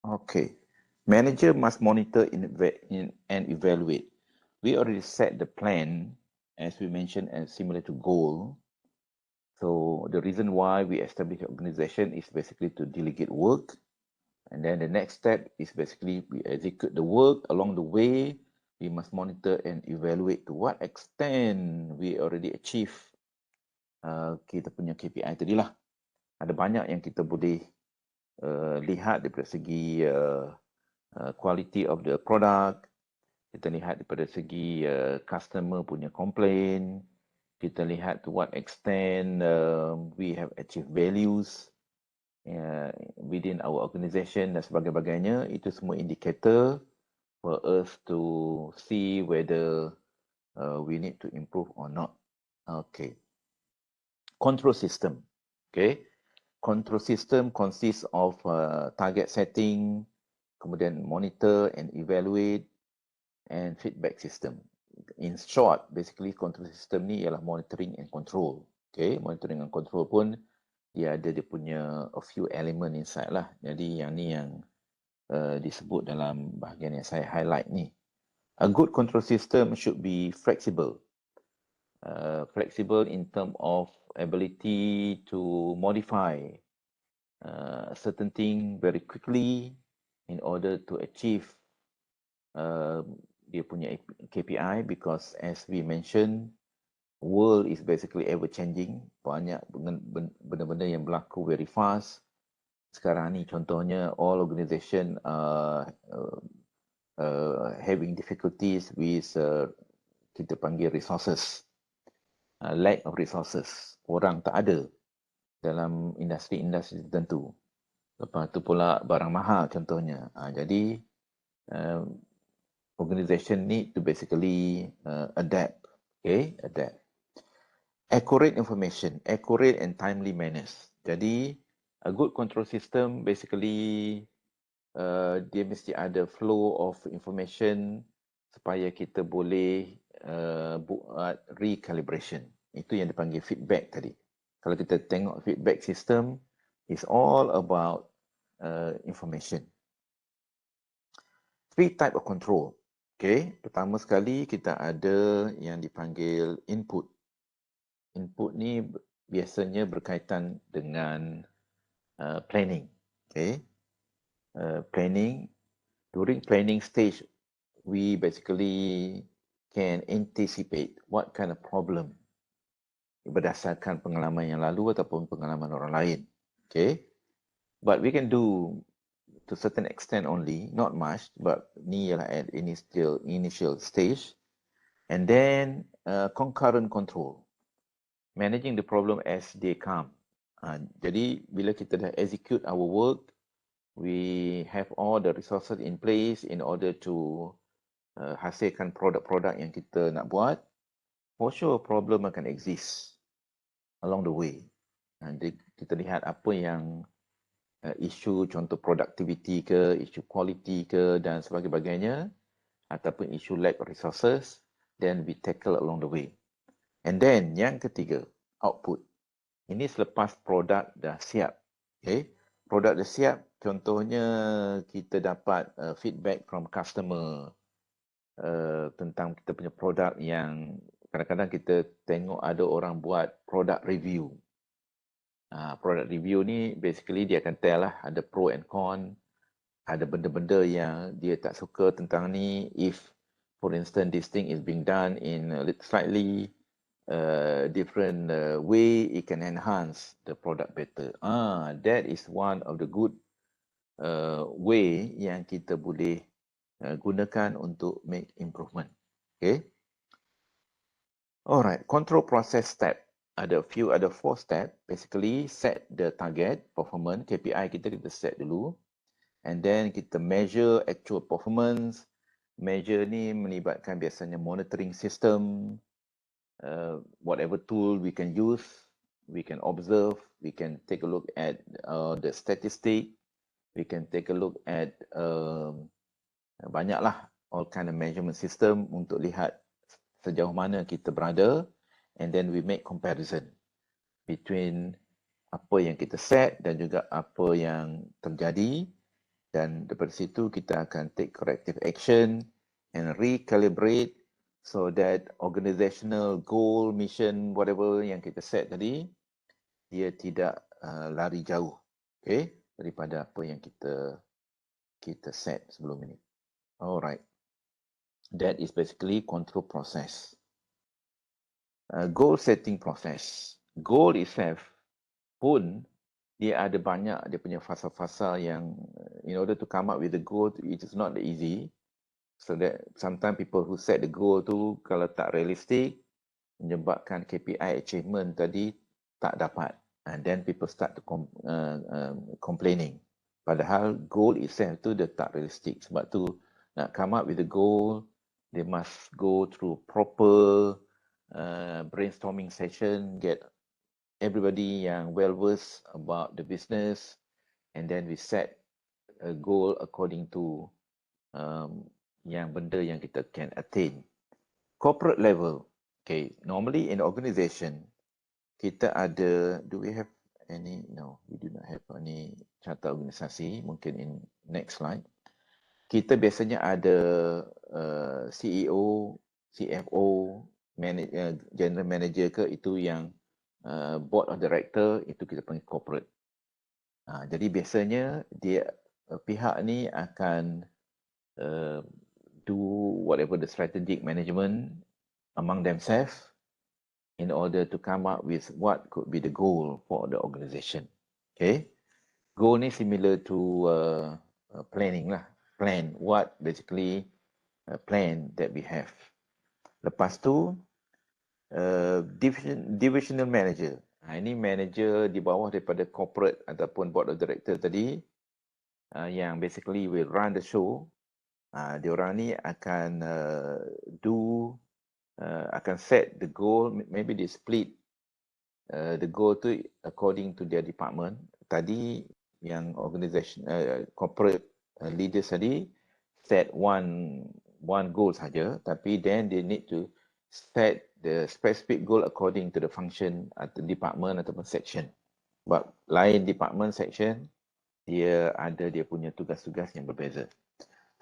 Okay. Manager must monitor and evaluate. We already set the plan, as we mentioned, as similar to goal. So the reason why we establish an organization is basically to delegate work. And then the next step is basically we execute the work. Along the way, we must monitor and evaluate to what extent we already achieve kita punya KPI tadi lah. Ada banyak yang kita boleh lihat daripada segi quality of the product, kita lihat daripada segi customer punya complaint, kita lihat to what extent we have achieved values within our organisation dan sebagainya. Itu semua indicator for us to see whether we need to improve or not. Okay. Control system. Okay. Control system consists of target setting, kemudian monitor and evaluate, and feedback system. In short, basically control system ni ialah monitoring and control. Okay, monitoring and control pun dia ada dia punya a few element inside lah. Jadi yang ni yang disebut dalam bahagian yang saya highlight ni. A good control system should be flexible. Flexible in terms of ability to modify certain thing very quickly in order to achieve dia punya KPI, because as we mentioned, world is basically ever changing. Banyak benda-benda yang berlaku very fast. Sekarang ni contohnya all organisation having difficulties with kita panggil resources, lack of resources. Orang tak ada dalam industri-industri tertentu. Lepas tu pula barang mahal contohnya. Jadi organization need to basically adapt. Okay, adapt. Accurate information, accurate and timely manners. Jadi a good control system basically dia mesti ada flow of information supaya kita boleh buat recalibration. Itu yang dipanggil feedback tadi. Kalau kita tengok feedback system, is all about information. 3 type of control. Okay, pertama sekali kita ada yang dipanggil input. Input ni biasanya berkaitan dengan planning. Okay, planning. During planning stage, we basically can anticipate what kind of problem berdasarkan pengalaman yang lalu ataupun pengalaman orang lain. Okay, but we can do to certain extent only, not much, but ni ialah at initial stage. And then concurrent control, managing the problem as they come. Jadi bila kita dah execute our work, we have all the resources in place in order to hasilkan produk-produk yang kita nak buat. For sure problem akan exist along the way. Kita lihat apa yang isu contoh productivity ke, isu quality ke dan sebagainya, ataupun isu lack of resources, then we tackle along the way. And then yang ketiga, output. Ini selepas produk dah siap. Okay, produk dah siap, contohnya kita dapat feedback from customer tentang kita punya produk yang kadang-kadang kita tengok ada orang buat product review. Product review ni basically dia akan tell lah ada pro and con, ada benda-benda yang dia tak suka tentang ni. If for instance this thing is being done in a slightly different way, it can enhance the product better. That is one of the good way yang kita boleh gunakan untuk make improvement. Okay. Alright, control process step. Ada 4 step. Basically, set the target performance, KPI kita set dulu. And then kita measure actual performance. Measure ni melibatkan biasanya monitoring system. Whatever tool we can use, we can observe, we can take a look at the statistic, we can take a look at banyaklah all kind of measurement system untuk lihat sejauh mana kita berada, and then we make comparison between apa yang kita set dan juga apa yang terjadi, Dan daripada situ kita akan take corrective action and recalibrate so that organizational goal, mission, whatever yang kita set tadi, dia tidak lari jauh, okay, daripada apa yang kita set sebelum ini. Alright, that is basically control process. Goal setting process. Goal itself pun dia ada banyak dia punya fasa-fasa yang in order to come up with the goal, it is not easy. So that sometimes people who set the goal tu kalau tak realistic, menyebabkan KPI achievement tadi tak dapat. And then people start to complaining. Padahal goal itself tu dia tak realistic. Sebab tu nak come up with the goal, they must go through proper brainstorming session, get everybody yang well versed about the business, and then we set a goal according to yang benda yang kita can attain. Corporate level, okay, normally in organization kita ada, do we have any, no, we do not have any carta organisasi, mungkin in next slide. Kita biasanya ada CEO, CFO, general manager ke, itu yang board of director, itu kita panggil corporate. Jadi biasanya dia pihak ni akan do whatever the strategic management among themselves in order to come up with what could be the goal for the organization. Okay, goal ni similar to planning lah. Plan what basically plan that we have. Lepas tu divisional manager. Ini manager di bawah daripada corporate ataupun board of director tadi, yang basically will run the show. Diorang ni akan akan set the goal, maybe they split the goal tu according to their department. Tadi yang organisation corporate leaders tadi set one goal saja, tapi then they need to set the specific goal according to the function atau department ataupun section. Sebab lain department section dia ada dia punya tugas-tugas yang berbeza.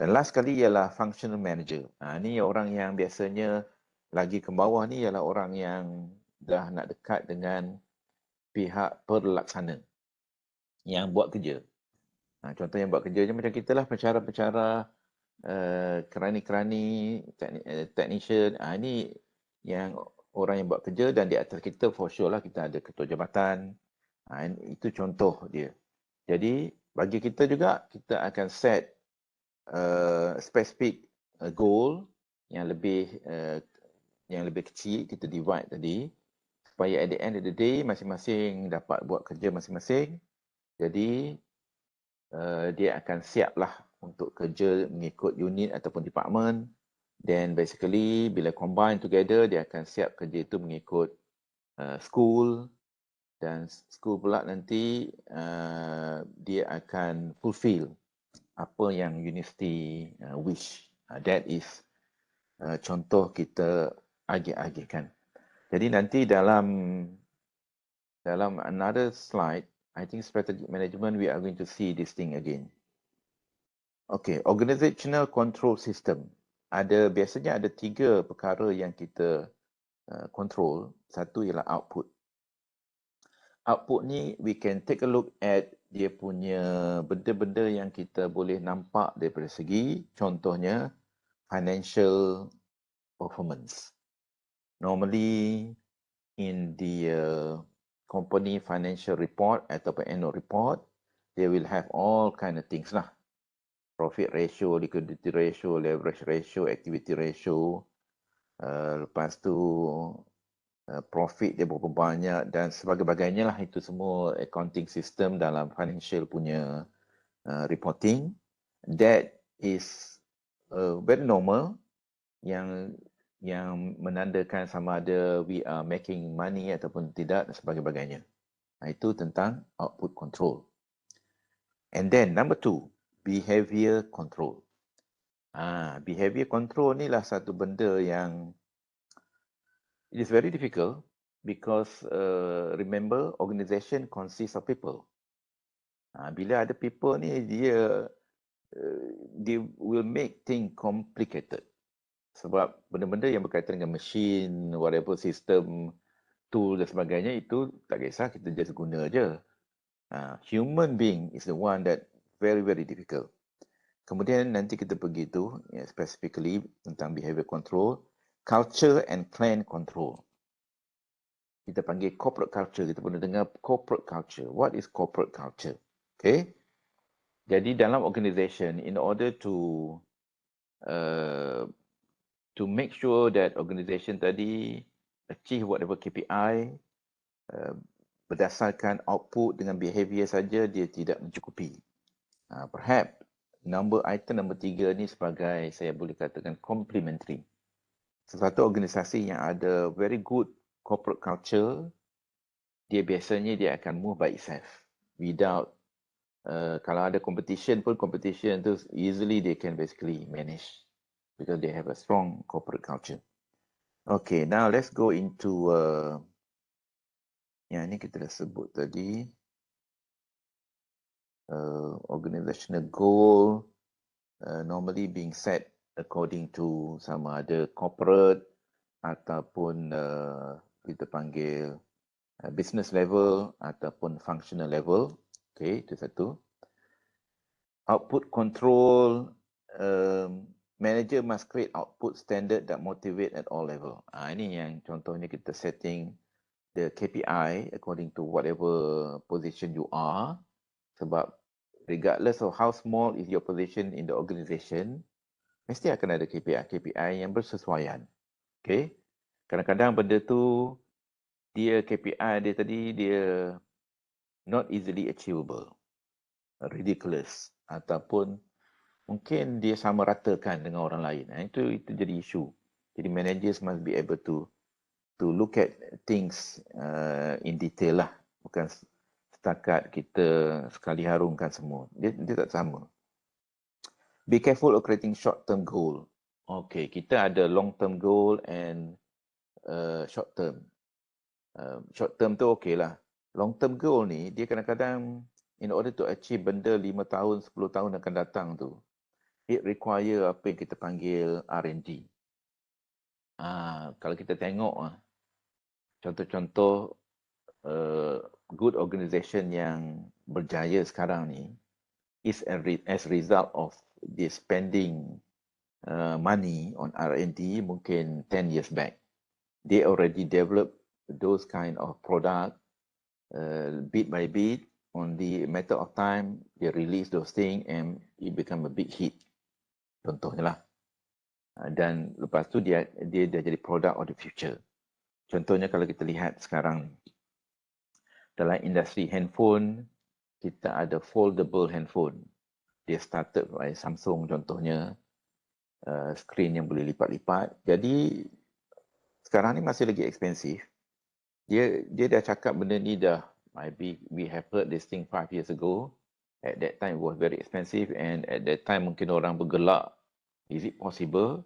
Dan last kali ialah functional manager. Ni orang yang biasanya lagi ke bawah ni ialah orang yang dah nak dekat dengan pihak pelaksana yang buat kerja. Contoh yang buat kerja je macam kita lah, pencara-pencara, kerani-kerani, technician. Ini yang orang yang buat kerja, dan di atas kita for sure lah kita ada ketua jabatan. Itu contoh dia. Jadi bagi kita juga, kita akan set specific goal yang lebih kecil, kita divide tadi, supaya at the end of the day masing-masing dapat buat kerja masing-masing. Jadi dia akan siap lah untuk kerja mengikut unit ataupun department. Then basically bila combine together, dia akan siap kerja itu mengikut school, dan school pula nanti dia akan fulfill apa yang university wish. That is contoh kita agih-agihkan. Jadi nanti dalam another slide, I think strategic management, we are going to see this thing again. Okay, organizational control system. Biasanya ada 3 perkara yang kita control. Satu ialah output. Output ni, we can take a look at dia punya benda-benda yang kita boleh nampak daripada segi, contohnya financial performance. Normally in the company financial report ataupun annual report, they will have all kind of things lah. Profit ratio, liquidity ratio, leverage ratio, activity ratio. Lepas tu profit dia berapa banyak dan sebagainya lah. Itu semua accounting system dalam financial punya reporting. That is very normal, yang menandakan sama ada we are making money ataupun tidak dan sebagainya. Itu tentang output control. And then number 2, behavior control. Behavior control ni lah satu benda yang it is very difficult because remember, organisation consists of people. Bila ada people ni, dia they will make things complicated. Sebab benda-benda yang berkaitan dengan machine, whatever system, tool dan sebagainya, itu tak kisah, kita just guna je. Human being is the one that very, very difficult. Kemudian nanti kita pergi tu, specifically tentang behavior control, culture and plan control. Kita panggil corporate culture, kita pernah dengar corporate culture. What is corporate culture? Okay. Jadi dalam organisation, in order to make sure that organisation tadi achieve whatever KPI, berdasarkan output dengan behavior saja, dia tidak mencukupi. Perhaps item number 3 ni sebagai, saya boleh katakan, complementary. Sesuatu organisasi yang ada very good corporate culture, dia biasanya dia akan move by itself. Without, kalau ada competition pun, competition tu easily they can basically manage because they have a strong corporate culture. Okay, now let's go into, yang ni kita dah sebut tadi, organizational goal, normally being set according to sama ada corporate ataupun kita panggil business level ataupun functional level. Okay, itu satu. Output control, manager must create output standard that motivate at all level. Ini yang contohnya kita setting the KPI according to whatever position you are. Sebab regardless of how small is your position in the organisation, mesti akan ada KPI yang bersesuaian. Okay. Kadang-kadang benda tu, KPI dia tadi, dia not easily achievable, ridiculous, ataupun mungkin dia sama ratakan dengan orang lain. Itu jadi isu. Jadi managers must be able to look at things in detail lah. Bukan setakat kita sekali harumkan semua. Dia tak sama. Be careful of creating short-term goal. Okay, kita ada long-term goal and short-term. Short-term tu okay lah. Long-term goal ni, dia kadang-kadang in order to achieve benda 5 tahun, 10 tahun akan datang tu, it require apa yang kita panggil R&D. Kalau kita tengok contoh-contoh good organisation yang berjaya sekarang ni is as result of the spending money on R&D mungkin 10 years back. They already developed those kind of product bit by bit. On the matter of time, they release those things and it become a big hit. Contohnya lah. Dan lepas tu dia dah jadi product of the future. Contohnya kalau kita lihat sekarang dalam industri handphone, kita ada foldable handphone. Dia started by Samsung contohnya, screen yang boleh lipat-lipat. Jadi sekarang ni masih lagi expensive. Dia dah cakap benda ni dah, maybe we have heard this thing 5 years ago. At that time it was very expensive and at that time mungkin orang bergelak, is it possible?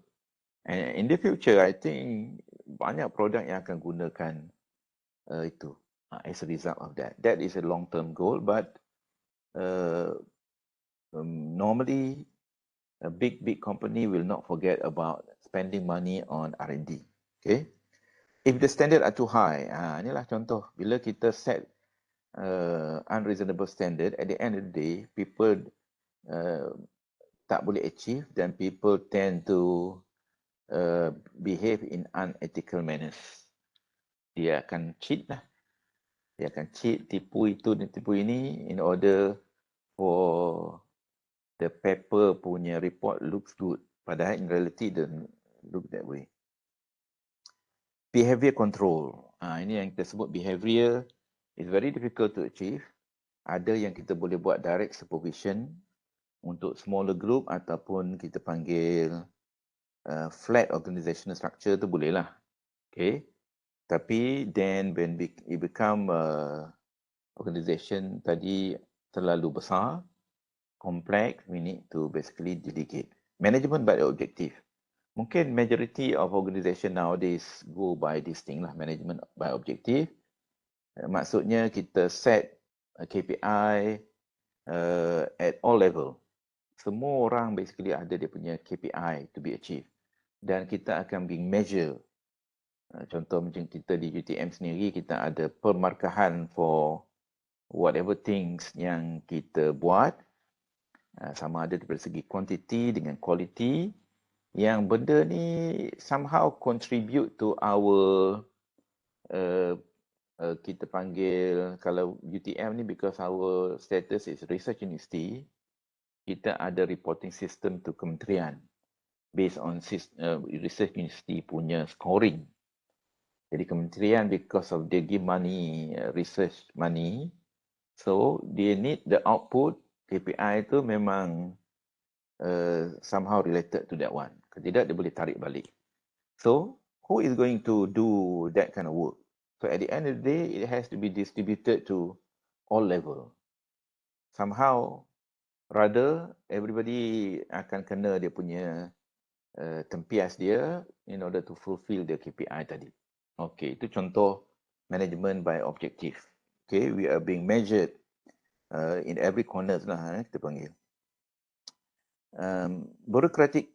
And in the future, I think banyak produk yang akan gunakan itu as a result of that. That is a long-term goal, but normally a big company will not forget about spending money on R&D. Okay. If the standard are too high, inilah contoh. Bila kita set unreasonable standard, at the end of the day, people tak boleh achieve dan people tend to behave in unethical manners. Dia akan cheat lah. Dia akan cheat, tipu itu dan tipu ini in order for the paper punya report looks good. Padahal in reality doesn't look that way. Behavior control. Ini yang kita sebut behavior is very difficult to achieve. Ada yang kita boleh buat direct supervision untuk smaller group ataupun kita panggil flat organizational structure tu boleh lah. Okay. Tapi then when it become organization tadi terlalu besar, complex, we need to basically delegate. Management by objective. Mungkin majority of organisation nowadays go by this thing lah, management by objective. Maksudnya kita set KPI at all level. semua orang basically ada dia punya KPI to be achieved. Dan kita akan being measure. Contoh macam kita di UTM sendiri, kita ada pemarkahan for whatever things yang kita buat. Sama ada dari segi quantity dengan quality. Yang benda ni somehow contribute to our kita panggil, kalau UTM ni because our status is research university, kita ada reporting system to kementerian based on research university punya scoring. Jadi kementerian because of they give money, research money, so they need the output, KPI tu memang somehow related to that one. Kalau tidak, dia boleh tarik balik. So, who is going to do that kind of work? So, at the end of the day, it has to be distributed to all level. Somehow, rather, everybody akan kena dia punya tempias dia in order to fulfill the KPI tadi. Okay, itu contoh management by objective. Okay, we are being measured in every corner lah, kita panggil. Bureaucratic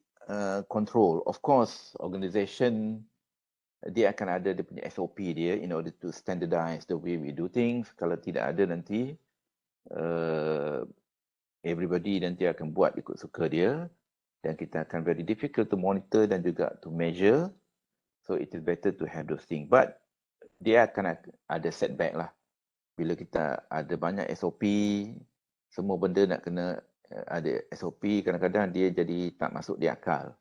control, of course, organisation dia akan ada dia punya SOP dia in order to standardize the way we do things. Kalau tidak ada nanti everybody nanti akan buat ikut suka dia dan kita akan very difficult to monitor dan juga to measure. So it is better to have those things. But dia akan ada setback lah. Bila kita ada banyak SOP, semua benda nak kena ada SOP, kadang-kadang dia jadi tak masuk di akal.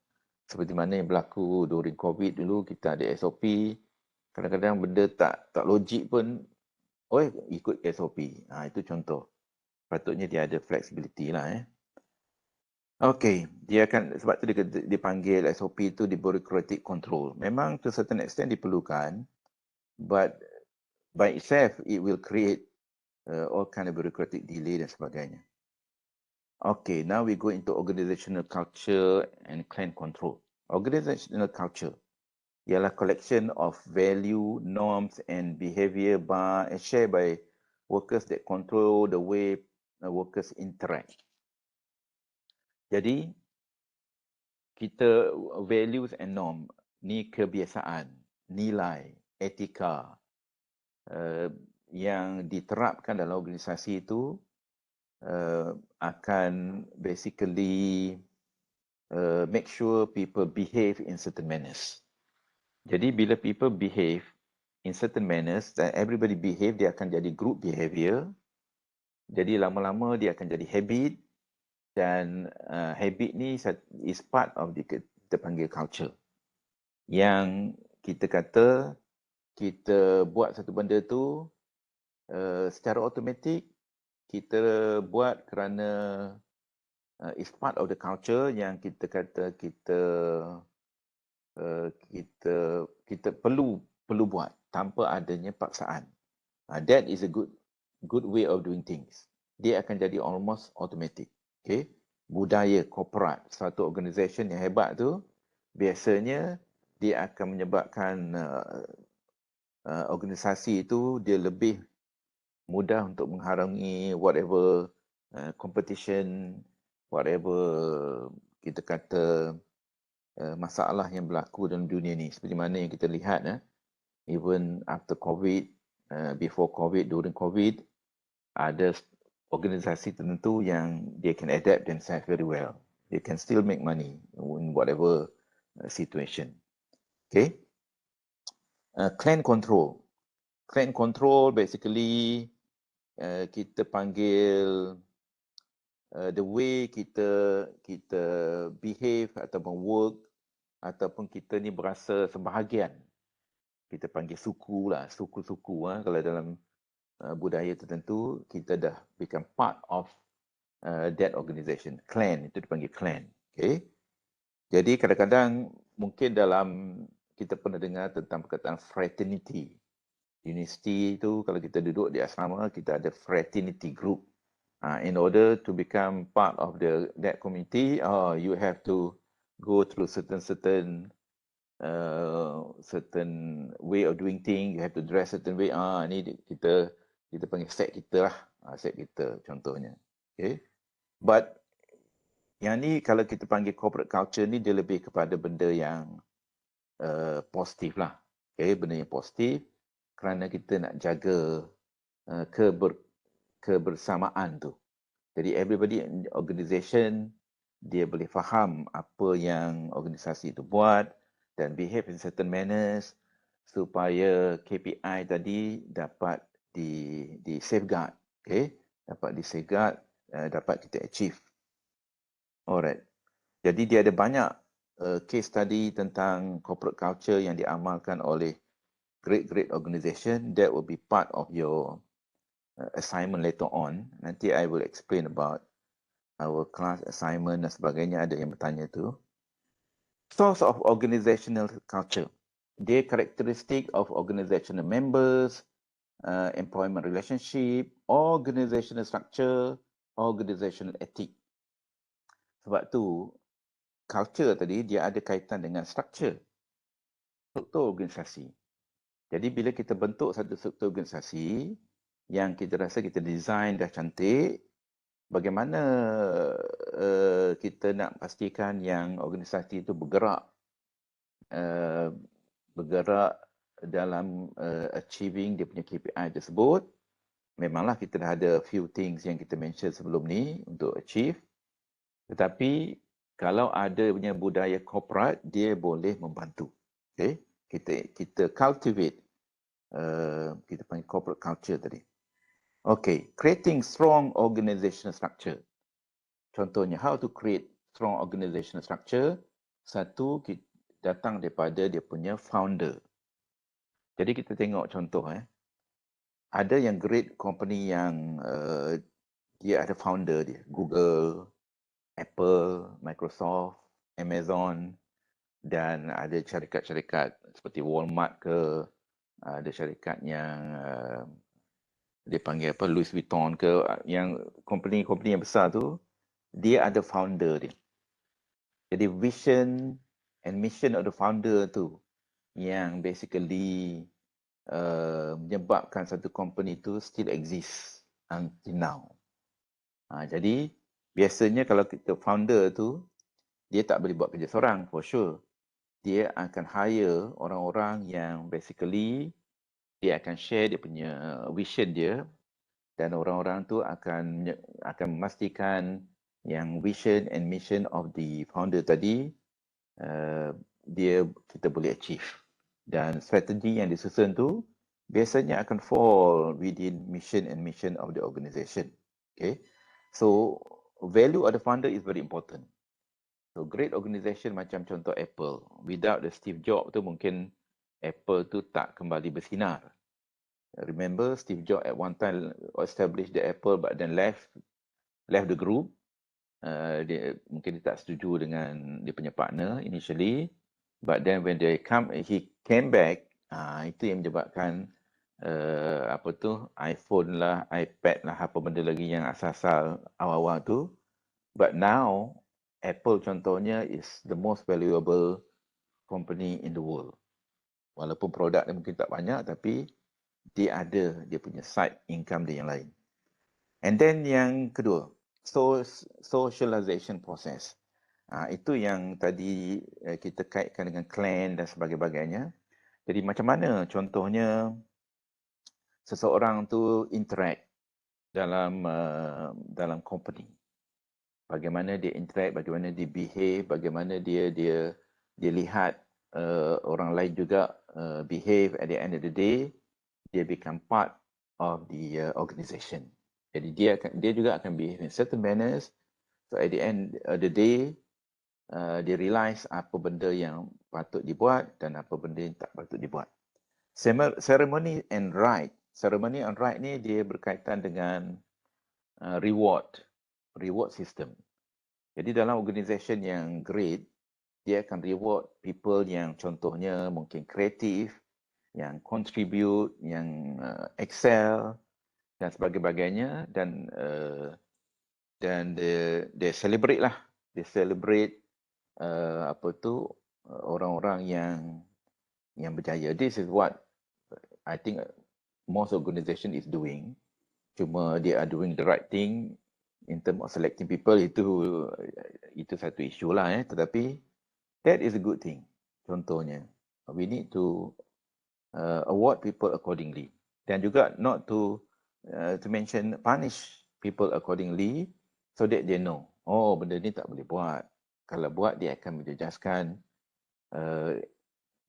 Seperti mana yang berlaku during COVID dulu, kita ada SOP, kadang-kadang benda tak logik pun, ikut SOP. Itu contoh. Patutnya dia ada flexibility lah. Okay, dia akan, sebab tu dia dipanggil SOP tu di bureaucratic control. Memang to certain extent diperlukan, but by itself it will create all kind of bureaucratic delay dan sebagainya. Okay, now we go into organizational culture and clan control. Organizational culture ialah collection of value, norms and behavior shared by workers that control the way workers interact. Jadi, kita values and norm ni kebiasaan, nilai, etika yang diterapkan dalam organisasi itu akan basically make sure people behave in certain manners. Jadi bila people behave in certain manners, dan everybody behave, dia akan jadi group behavior. Jadi lama-lama dia akan jadi habit. Dan habit ni is part of kita panggil culture. Yang kita kata, kita buat satu benda tu secara automatik, kita buat kerana is part of the culture yang kita kata kita perlu buat tanpa adanya paksaan. That is a good way of doing things. Dia akan jadi almost automatic. Okay, budaya korporat satu organisasi yang hebat tu biasanya dia akan menyebabkan organisasi itu dia lebih mudah untuk menghalangi whatever competition, whatever kita kata masalah yang berlaku dalam dunia ni. Seperti mana yang kita lihat, even after COVID, before COVID, during COVID, ada organisasi tertentu yang they can adapt themselves very well. They can still make money in whatever situation. Okay. Clan control. Clan control basically kita panggil the way kita behave ataupun work ataupun kita ni berasa sebahagian. Kita panggil suku lah, suku-suku. Kalau dalam budaya tertentu, kita dah become part of that organisation. Clan, itu dipanggil clan. Okay. Jadi kadang-kadang mungkin dalam, kita pernah dengar tentang perkataan fraternity. University itu, kalau kita duduk di asrama, kita ada fraternity group. In order to become part of that community, you have to go through certain way of doing things. You have to dress certain way. Ni kita panggil set kita lah. Set kita contohnya. Okay. But Yang ni kalau kita panggil corporate culture ni, dia lebih kepada benda yang positif lah. Okay, benda yang positif kerana kita nak jaga kebersamaan tu. Jadi everybody in the organisation, dia boleh faham apa yang organisasi itu buat dan behave in certain manners supaya KPI tadi dapat di safeguard. Okay, dapat di safeguard, dapat kita achieve. Alright. Jadi dia ada banyak case study tentang corporate culture yang diamalkan oleh great organisation. That will be part of your assignment later on. Nanti I will explain about our class assignment dan sebagainya, ada yang bertanya tu. Source of organizational culture. Dia characteristic of organizational members, employment relationship, organizational structure, organizational ethic. Sebab tu culture tadi dia ada kaitan dengan struktur organisasi. Jadi bila kita bentuk satu struktur organisasi yang kita rasa kita design dah cantik, bagaimana kita nak pastikan yang organisasi itu bergerak dalam achieving dia punya KPI tersebut. Memanglah kita dah ada few things yang kita mention sebelum ni untuk achieve. Tetapi kalau ada punya budaya corporate, dia boleh membantu. Okay? Kita cultivate, kita panggil corporate culture tadi. Okay, creating strong organizational structure. Contohnya, how to create strong organizational structure. Satu, datang daripada dia punya founder. Jadi kita tengok contoh, ada yang great company yang dia ada founder dia. Google, Apple, Microsoft, Amazon, dan ada syarikat-syarikat seperti Walmart ke, ada syarikat yang dia panggil apa, Louis Vuitton ke, yang company-company yang besar tu, dia ada founder dia. Jadi vision and mission of the founder tu yang basically menyebabkan satu company tu still exist until now. Jadi biasanya kalau kita founder tu, dia tak boleh buat kerja seorang, for sure. Dia akan hire orang-orang yang basically dia akan share dia punya vision dia, dan orang-orang tu akan memastikan yang vision and mission of the founder tadi kita boleh achieve. Dan strategi yang disusun tu biasanya akan fall within mission and mission of the organisation. Okay, so value of the founder is very important. So great organisation macam contoh Apple, without the Steve Jobs tu mungkin Apple tu tak kembali bersinar. Remember Steve Jobs at one time established the Apple but then left the group. Mungkin dia tak setuju dengan dia punya partner initially, but then when he came back, itu yang menyebabkan iPhone lah, iPad lah, apa benda lagi yang asal-asal awal-awal tu. But now Apple contohnya is the most valuable company in the world. Walaupun produk dia mungkin tak banyak, tapi dia ada dia punya side income dia yang lain. And then yang kedua, socialization process. Itu yang tadi kita kaitkan dengan clan dan sebagainya. Jadi macam mana contohnya seseorang tu interact dalam company. Bagaimana dia interact, bagaimana dia behave, bagaimana dia lihat orang lain juga behave. At the end of the day, dia become part of the organisation. Jadi dia juga akan behave in certain manners. So at the end of the day, dia realize apa benda yang patut dibuat dan apa benda yang tak patut dibuat. Ceremony and right. Ceremony and right ni dia berkaitan dengan reward system. Jadi dalam organisation yang great, dia akan reward people yang contohnya mungkin kreatif, yang contribute, yang excel dan sebagainya, dan dia celebrate lah. Dia celebrate orang-orang yang berjaya. This is what I think most organisation is doing. Cuma they are doing the right thing in term of selecting people, itu satu isu lah, tetapi that is a good thing. Contohnya, we need to award people accordingly, dan juga not to mention punish people accordingly, so that they know, oh benda ni tak boleh buat. Kalau buat, dia akan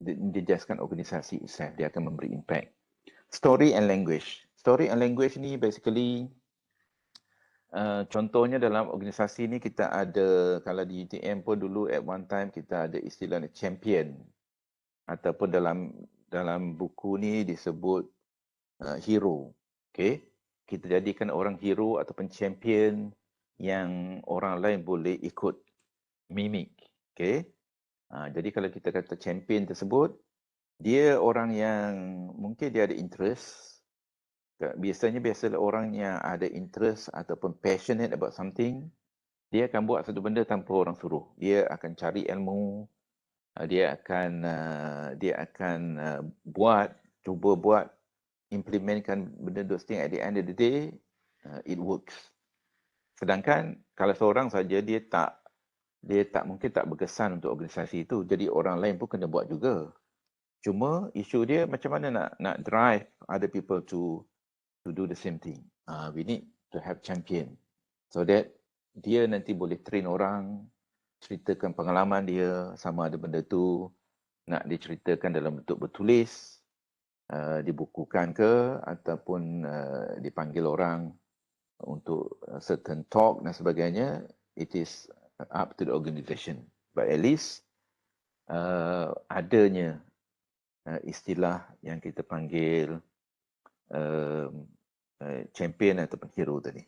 menjejaskan organisasi itself, dia akan memberi impact. Story and language. Story and language ni basically contohnya dalam organisasi ni kita ada, kalau di UTM pun dulu at one time kita ada istilah champion, ataupun dalam buku ni disebut hero. Okay, kita jadikan orang hero ataupun champion yang orang lain boleh ikut mimik. Okay, jadi kalau kita kata champion tersebut, dia orang yang mungkin dia ada interest. Biasanya orang yang ada interest ataupun passionate about something, dia akan buat satu benda tanpa orang suruh. Dia akan cari ilmu, dia akan cuba buat, implementkan benda those thing. At the end of the day, it works. Sedangkan kalau seorang saja, dia mungkin tak berkesan untuk organisasi itu, jadi orang lain pun kena buat juga. Cuma isu dia macam mana nak drive other people to do the same thing. We need to have champion, so that dia nanti boleh train orang, ceritakan pengalaman dia, sama ada benda tu nak diceritakan dalam bentuk bertulis, dibukukan ke, ataupun dipanggil orang untuk certain talk dan sebagainya. It is up to the organisation, but at least adanya istilah yang kita panggil champion ataupun hero tadi.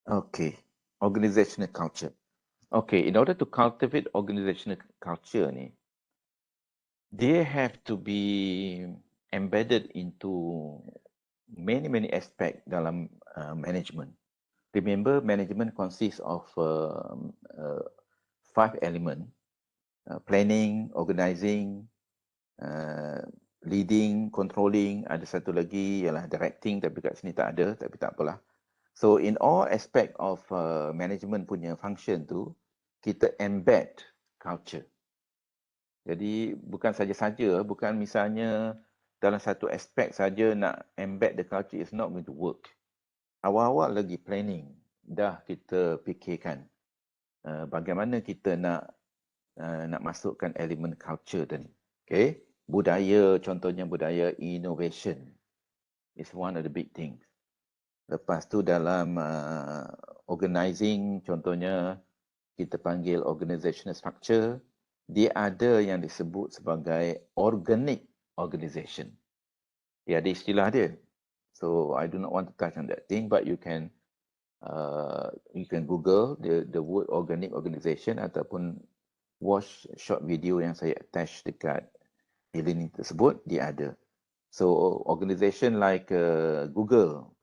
Okay, organizational culture. Okay, in order to cultivate organizational culture ni, they have to be embedded into many aspect dalam management. Remember, management consists of 5 elements: planning, organizing, leading, controlling. Ada satu lagi ialah directing, tapi kat sini tak ada, tapi tak apalah. So in all aspect of management punya function tu, kita embed culture. Jadi bukan saja-saja, bukan misalnya dalam satu aspek saja nak embed the culture, is not going to work. Awal-awal lagi planning, dah kita fikirkan bagaimana kita nak masukkan elemen culture tadi. Okay, budaya, contohnya budaya innovation is one of the big things. Lepas tu dalam organizing, contohnya kita panggil organizational structure, dia ada yang disebut sebagai organic organization. Dia ada istilah dia. So I do not want to touch on that thing, but you can Google the word organic organization, ataupun watch short video yang saya attach dekat e-learning tersebut, dia ada. So organization like Google,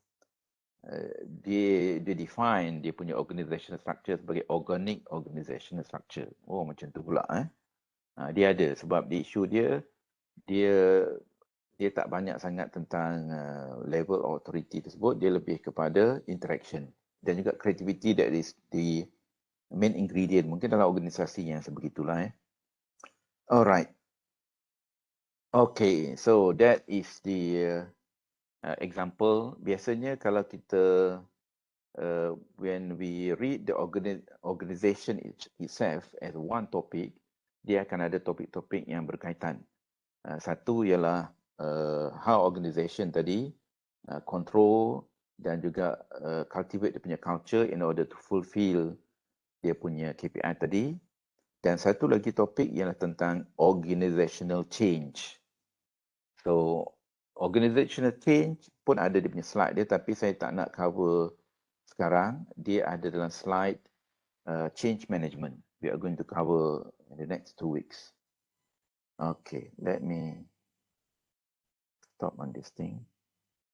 dia define dia punya organizational structure sebagai organic organizational structure. Oh, macam tu pula dia ada, sebab di isu dia tak banyak sangat tentang level authority tersebut, dia lebih kepada interaction dan juga creativity. That is the main ingredient mungkin dalam organisasi yang sebegitulah. Alright. Okay, so that is the example. Biasanya kalau kita when we read the organization itself as one topic, dia akan ada topik-topik yang berkaitan. Satu ialah how organization tadi control dan juga cultivate dia punya culture in order to fulfill dia punya KPI tadi. Dan satu lagi topik ialah tentang organizational change. So organizational change pun ada dia punya slide dia, tapi saya tak nak cover sekarang. Dia ada dalam slide change management. We are going to cover in the next 2 weeks. Okay, let me stop on this thing.